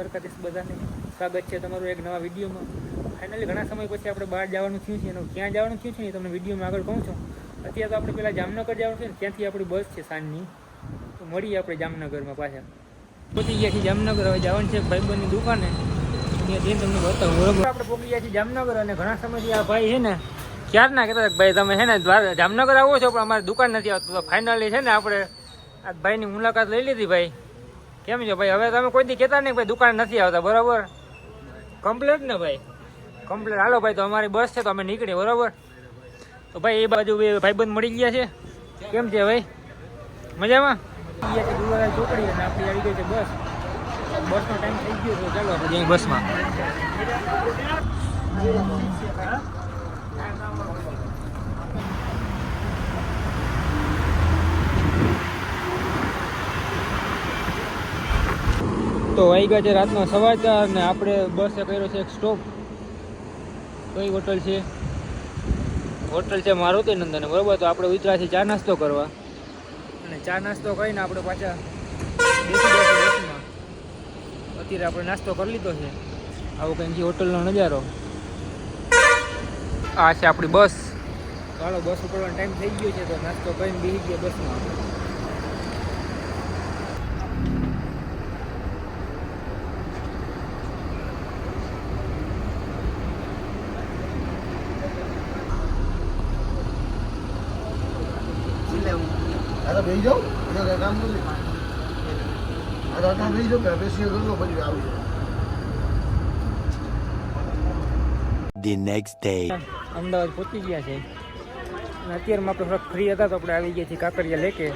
દ્વારકાધીશ બધાને સ્વાગત છે તમારું એક નવા વિડીયોમાં. ફાઇનલી ઘણા સમય પછી આપણે બહાર જવાનું થયું છે, એનું ક્યાં જવાનું થયું છે એ તમને વિડીયોમાં આગળ કહું છું. અત્યારે તો આપણે પહેલાં જામનગર જવાનું છે ને, ત્યાંથી આપણી બસ છે સાંજની, તો મળીએ આપણે જામનગરમાં પાછા. પહોંચી ગયા છીએ જામનગર, હવે જવાનું છે ભાઈબંધની દુકાને, ત્યાં જઈને તમને બતાવું બરોબર. આપણે પહોંચી ગયા છીએ જામનગર, અને ઘણા સમયથી આ ભાઈ છે ને ક્યારના કહેતા ભાઈ તમે છે ને જામનગર આવો છો પણ અમારી દુકાન નથી આવતું. તો ફાઇનલી છે ને આપણે આ ભાઈની મુલાકાત લઈ લીધી. ભાઈ કેમ છો ભાઈ? હવે તમે કોઈ દી કહેતા નહીં ભાઈ દુકાન નથી આવતા, બરાબર? કમ્પ્લેટ ને ભાઈ? કમ્પ્લેટ. હાલો ભાઈ, તો અમારી બસ છે તો અમે નીકળીએ, બરાબર? તો ભાઈ એ બાજુ ભાઈબંધ મળી ગયા છે. કેમ છે ભાઈ? મજામાં? ગુરુવારા ચોકડી અને આપણી આવી ગઈ છે બસ. બસનો ટાઈમ થઈ ગયો છે, ચાલો આપણે જઈએ બસમાં. તો વાગ્યા છે રાતનો 4:15 ને આપણે બસે કર્યો છે એક સ્ટોપ. કઈ હોટલ છે? હોટલ છે મારુતિ નંદન, બરોબર? તો આપણે ઉતર્યા છીએ ચા નાસ્તો કરવા, અને ચા નાસ્તો કરીને આપણે પાછા બસમાં. અત્યારે આપણે નાસ્તો કરી લીધો છે. આવો કંઈક હોટલનો નજારો. આ છે આપણી બસ. ચાલો બસ ઉપરવાનો ટાઈમ થઈ ગયો છે, તો નાસ્તો કરીને બેસી ગયા બસમાં. બેસી જાઓ, કામ નથી. બેસી જાઓ, બેસી ગયો પછી આવી. The next day. અમદાવાદ પહોંચી ગયા છે, અને અત્યારમાં આપણે થોડાક ફ્રી હતા તો આપણે આવી ગયા છીએ કાંકરિયા લેકે.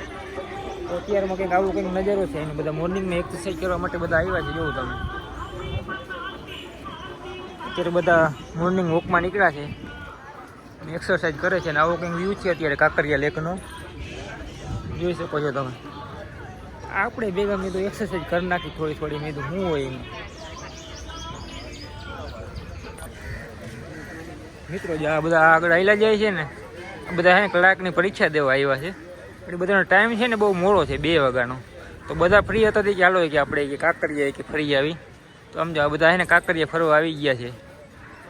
તો અત્યારમાં કંઈક આવો કંઈક નજારો છે, એને બધા મોર્નિંગમાં એક્સરસાઇઝ કરવા માટે બધા આવ્યા છે. જોવું તમે અત્યારે બધા મોર્નિંગ વોકમાં નીકળ્યા છે અને એક્સરસાઇઝ કરે છે, અને આવો કંઈક વ્યૂ છે અત્યારે કાંકરિયા લેકનો, જોઈ શકો છો તમે. આપણે ભેગા મેં તો એક્સરસાઇઝ કરી નાખી થોડી થોડી. મેં તો શું હોય એમ મિત્રો, જે આ બધા આગળ આવેલા જાય છે ને, આ બધા છે ને કલાકની પરીક્ષા દેવા આવ્યા છે. એટલે બધાનો ટાઈમ છે ને બહુ મોડો છે, 2 વાગ્યાનો. તો બધા ફ્રી હતા કે ચાલો કે આપણે કે કાંકરિયા કે ફરી આવી. તો સમજો આ બધા છે ને કાંકરિયા ફરવા આવી ગયા છે,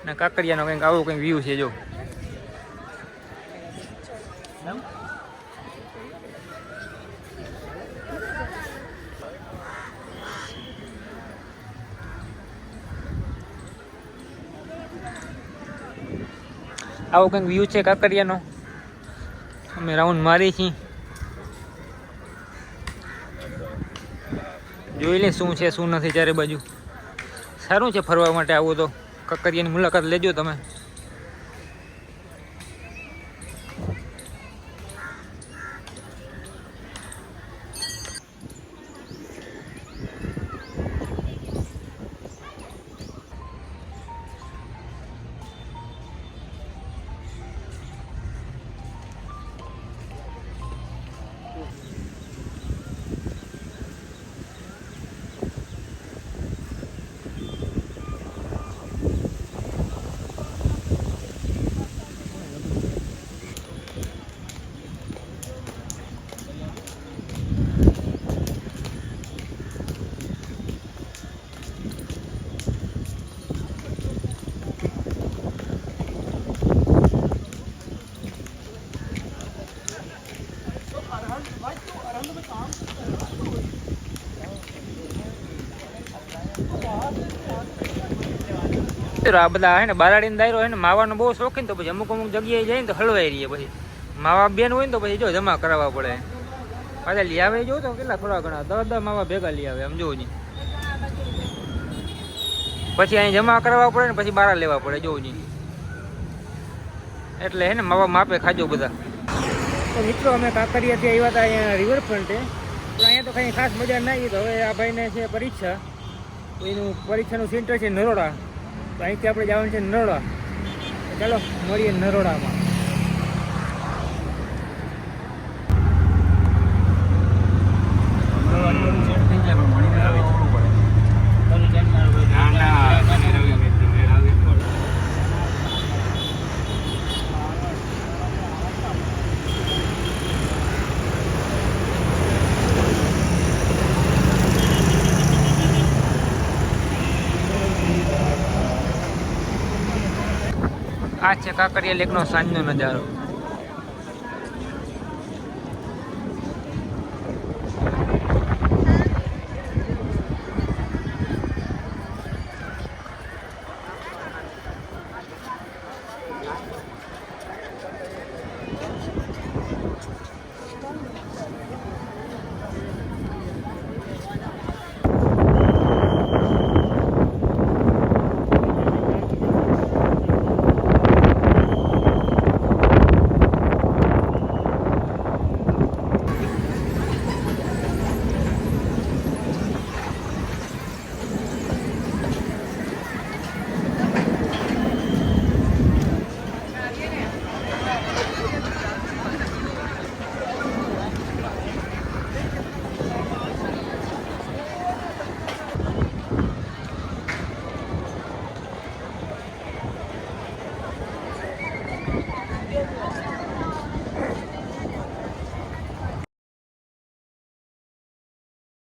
અને કાંકરિયાનો કંઈક આવો કંઈક વ્યૂ છે. જો આવો કંઈક વ્યૂ છે કાંકરિયાનો. અમે રાઉન્ડ મારી છીએ, જોઈ લે શું છે શું નથી ચારે બાજુ. સારું છે ફરવા માટે. આવો તો કાંકરિયાની મુલાકાત લેજો તમે. આ બધા હે ને બારાડીનો દાયરો હે ને માવાનો બહુ શોખીન, તો પછી અમુક જગ્યાએ જાય ને તો હલવાઈ રહીએ. પછી માવા બેન હોય ને તો પછી જો જમા કરાવવા પડે. પાછા લઈ આવે જો તો કેટલા થોડા ઘણા 10 માવા ભેગા લઈ આવે, આમ જોવું નહીં. પછી અહીં જમા કરાવવા પડે ને પછી બારા લેવા પડે, જોવું નહીં. એટલે હે ને માવા માપે ખાજો બધા. તો મિત્રો અમે કાંકરિયાથી આવ્યા હતા અહીંયા રિવરફ્રન્ટે. તો અહીંયા તો કંઈ ખાસ મજા ના આવી. તો હવે આ ભાઈને છે પરીક્ષા, તો એનું પરીક્ષાનું સેન્ટર છે નરોડા. તો અહીંથી આપણે જવાનું છે નરોડા. ચાલો મળીએ નરોડામાં. આ છે કાંકરિયા લેકનો સાંજનો નજારો.